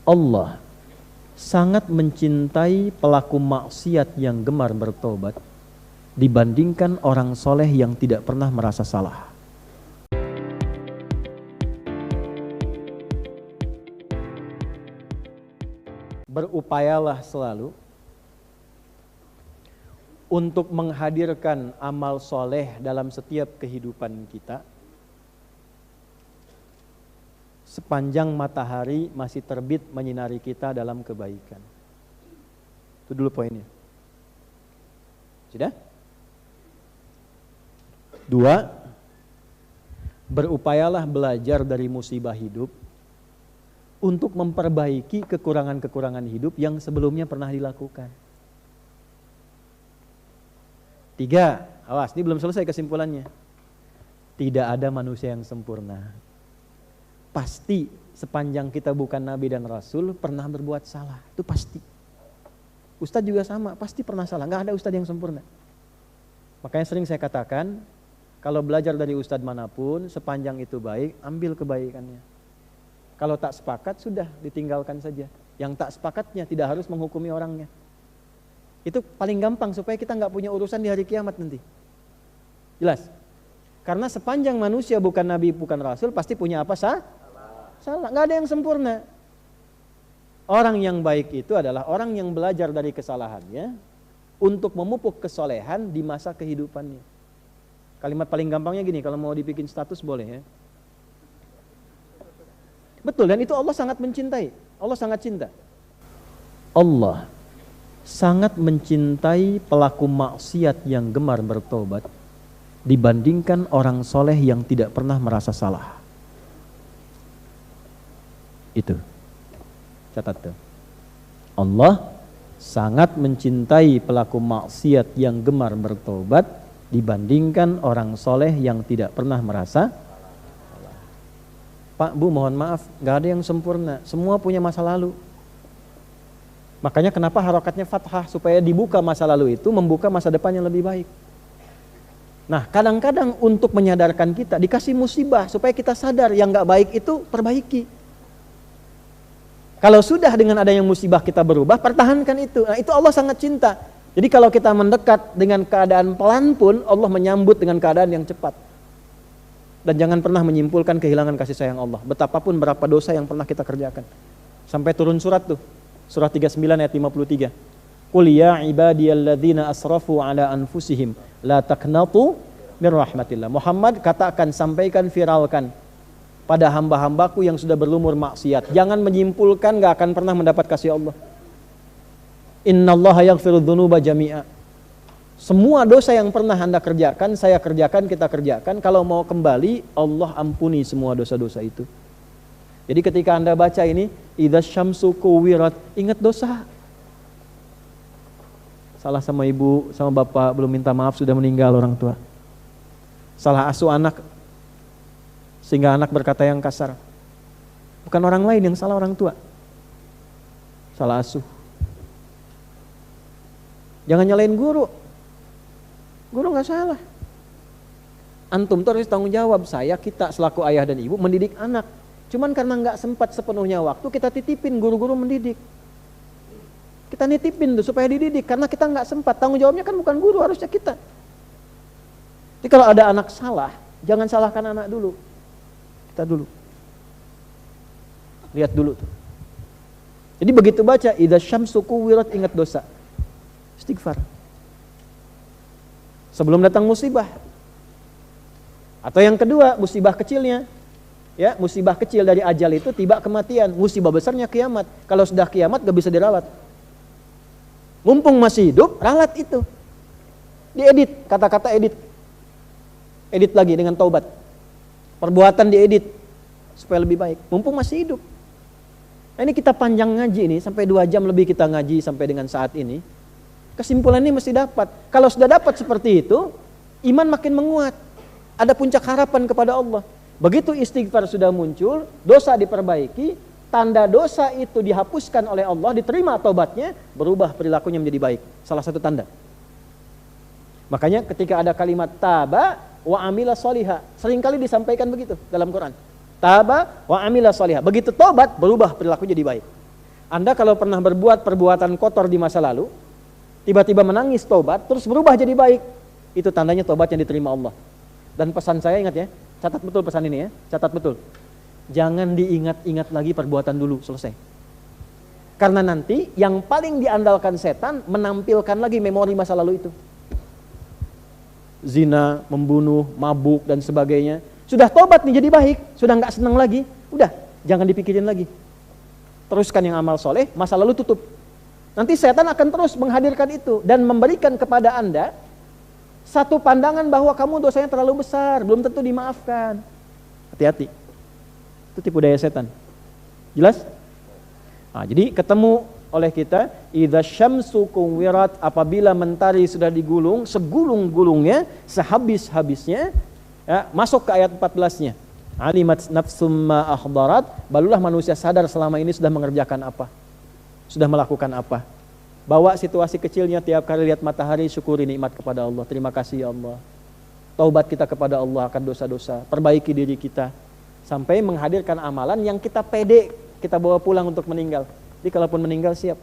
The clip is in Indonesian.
Allah sangat mencintai pelaku maksiat yang gemar bertobat dibandingkan orang soleh yang tidak pernah merasa salah. Berupayalah selalu untuk menghadirkan amal soleh dalam setiap kehidupan kita sepanjang matahari masih terbit menyinari kita dalam kebaikan. Itu dulu poinnya. Sudah? 2, berupayalah belajar dari musibah hidup untuk memperbaiki kekurangan-kekurangan hidup yang sebelumnya pernah dilakukan. 3, awas, ini belum selesai kesimpulannya. Tidak ada manusia yang sempurna. Pasti sepanjang kita bukan nabi dan rasul pernah berbuat salah, itu pasti. Ustadz juga sama, pasti pernah salah, gak ada ustadz yang sempurna. Makanya sering saya katakan, kalau belajar dari ustadz manapun, sepanjang itu baik, ambil kebaikannya. Kalau tak sepakat, sudah ditinggalkan saja. Yang tak sepakatnya tidak harus menghukumi orangnya. Itu paling gampang supaya kita gak punya urusan di hari kiamat nanti. Jelas? Karena sepanjang manusia bukan nabi, bukan rasul, pasti punya apa? Salah. Gak ada yang sempurna. Orang yang baik itu adalah orang yang belajar dari kesalahannya untuk memupuk kesolehan di masa kehidupannya. Kalimat paling gampangnya gini, kalau mau dibikin status boleh ya. Betul, dan itu Allah sangat mencintai. Allah sangat cinta. Allah sangat mencintai pelaku maksiat yang gemar bertobat dibandingkan orang soleh yang tidak pernah merasa salah. Itu. Catat tuh. Allah sangat mencintai pelaku maksiat yang gemar bertobat dibandingkan orang soleh yang tidak pernah merasa Pak, Bu, mohon maaf, gak ada yang sempurna. Semua punya masa lalu. Makanya kenapa harokatnya fathah, supaya dibuka masa lalu itu, membuka masa depan yang lebih baik. Nah, kadang-kadang untuk menyadarkan kita, dikasih musibah, supaya kita sadar yang gak baik itu perbaiki. Kalau sudah dengan adanya musibah kita berubah, pertahankan itu. Nah, itu Allah sangat cinta. Jadi kalau kita mendekat dengan keadaan pelan pun, Allah menyambut dengan keadaan yang cepat. Dan jangan pernah menyimpulkan kehilangan kasih sayang Allah. Betapapun berapa dosa yang pernah kita kerjakan. Sampai turun surat tuh. Surah 39 ayat 53. Qul ya ibadiyalladzina asrafu ala anfusihim la taqnatu min rahmatillah. Muhammad, katakan, sampaikan, viralkan pada hamba-hambaku yang sudah berlumur maksiat. Jangan menyimpulkan gak akan pernah mendapat kasih Allah. Innallaha yaghfiru dzunuba jami'a. Semua dosa yang pernah Anda kerjakan, saya kerjakan, kita kerjakan. Kalau mau kembali, Allah ampuni semua dosa-dosa itu. Jadi ketika Anda baca ini, idza syamsu kuwirat, ingat dosa. Salah sama ibu, sama bapak, belum minta maaf, sudah meninggal orang tua. Salah asuh anak, sehingga anak berkata yang kasar. Bukan orang lain yang salah, orang tua. Salah asuh. Jangan nyalain guru. Guru gak salah. Antum tuh harus tanggung jawab. Saya, kita selaku ayah dan ibu mendidik anak. Cuman karena gak sempat sepenuhnya waktu, kita titipin guru-guru mendidik. Kita nitipin tuh supaya dididik. Karena kita gak sempat. Tanggung jawabnya kan bukan guru, harusnya kita. Jadi kalau ada anak salah, jangan salahkan anak dulu. Kita dulu. Lihat dulu tuh. Jadi begitu baca, idza syamsu kuwirat, ingat dosa. Istighfar. Sebelum datang musibah. Atau yang kedua, musibah kecilnya. Ya, musibah kecil dari ajal itu tiba kematian. Musibah besarnya kiamat. Kalau sudah kiamat gak bisa diralat. Mumpung masih hidup, ralat itu. Diedit, kata-kata edit. Edit lagi dengan taubat. Perbuatan diedit supaya lebih baik. Mumpung masih hidup. Nah, ini kita panjang ngaji ini, sampai 2 jam lebih kita ngaji sampai dengan saat ini. Kesimpulannya mesti dapat. Kalau sudah dapat seperti itu, iman makin menguat. Ada puncak harapan kepada Allah. Begitu istighfar sudah muncul, dosa diperbaiki, tanda dosa itu dihapuskan oleh Allah, diterima taubatnya, berubah perilakunya menjadi baik. Salah satu tanda. Makanya ketika ada kalimat taba wa amila sholiha, seringkali disampaikan begitu dalam Quran. Taba wa amila sholiha. Begitu tobat, berubah perilaku jadi baik. Anda kalau pernah berbuat perbuatan kotor di masa lalu, tiba-tiba menangis tobat, terus berubah jadi baik, itu tandanya tobat yang diterima Allah. Dan pesan saya, ingat ya, catat betul pesan ini ya, catat betul. Jangan diingat-ingat lagi perbuatan dulu, selesai. Karena nanti yang paling diandalkan setan menampilkan lagi memori masa lalu itu. Zina, membunuh, mabuk dan sebagainya. Sudah tobat nih jadi baik, sudah nggak senang lagi, udah jangan dipikirin lagi. Teruskan yang amal soleh, masa lalu tutup. Nanti setan akan terus menghadirkan itu dan memberikan kepada Anda satu pandangan bahwa kamu dosanya terlalu besar, belum tentu dimaafkan. Hati-hati. Itu tipu daya setan. Jelas? Nah, jadi ketemu oleh kita, idza syamsu kuwirat, apabila mentari sudah digulung, segulung-gulungnya, sehabis-habisnya, ya, masuk ke ayat 14-nya. Alimat nafsum ma ahdarat, barulah manusia sadar selama ini sudah mengerjakan apa, sudah melakukan apa. Bawa situasi kecilnya, tiap kali lihat matahari syukuri nikmat kepada Allah, terima kasih ya Allah. Taubat kita kepada Allah akan dosa-dosa, perbaiki diri kita, sampai menghadirkan amalan yang kita pede, kita bawa pulang untuk meninggal. Jadi kalaupun meninggal siap.